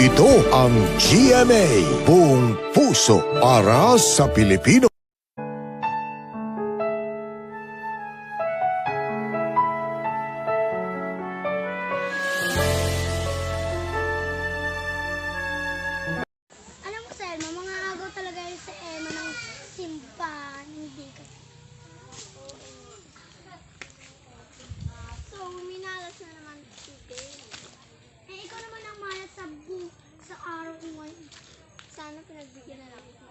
Ito ang GMA, buong puso para sa Pilipino. Alam mo, Selma, mga agaw talaga yun sa Emma ng simbahan, hindi ka. So, minalas na naman si Ben. Eh, ikaw naman ang malas sa araw ko ngayon. Sana pinagbigyan na lang kita.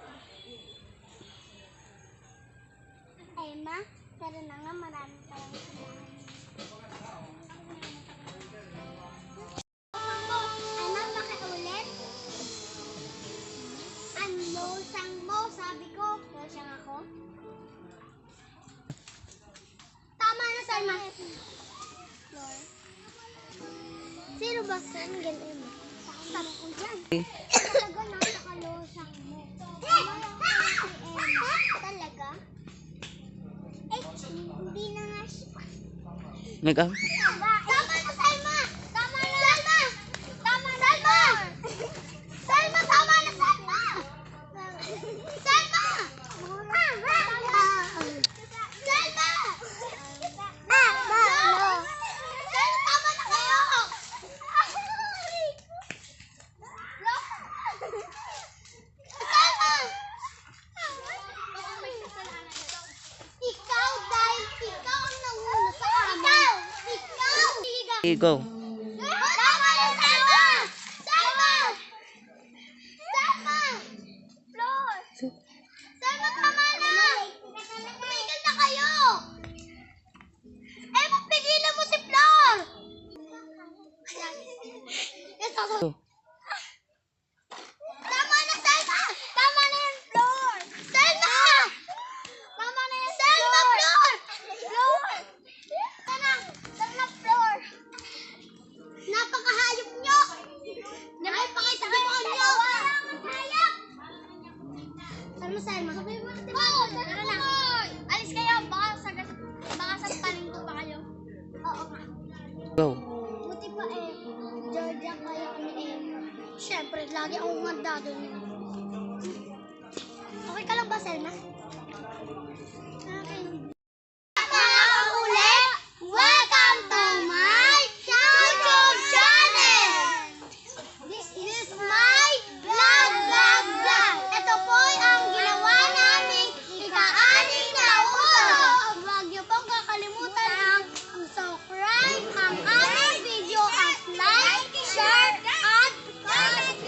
Emma, tara na nga, maraming tayong samahan. Ano, makiulit? Ano, sang mo, sabi ko. Siyang ako? Tama na, Selma. Lord. Sino ba, Sam? Ganun mo. Sabi ko dyan. Talaga, nasa kalosang mo. Talaga? Eh, hindi na nga siya. Nag-am? Tama na, Selma! Tama na! Selma! Tama na, Selma! Selma, tama na, Selma! Selma! Selma! Selma, tama na kayo! Selma! Ikaw, dahil ikaw ang nanguna sa amin. Ikaw! Okay, go. Tama na, Selma! Selma! Selma! Flor! Selma, tama na! Tumigil na kayo! Eh, mapigilan mo si Flor! Go. Tama na, Selma! Tama na yan, Flor! Selma! Tama na yan, Selma, Flor! Flor! Tara, Flor! Napakahayop nyo! Nakipakita kayo mo nyo! Hayop! Selma. Oo, tara na. Alis kayo, baka sampaling ko pa kayo. Oo nga. Go. Buti pa Georgia kaya kami Siyempre, lagi akong mandado niya. Okay ka lang ba, Selma? Okay. Mga ulit, welcome to my YouTube channel! This is my vlog. Ito po ang ginawa namin ika-anim na ulo. Huwag niyo pong kakalimutan ang subscribe ang aming video at like, share, at comment.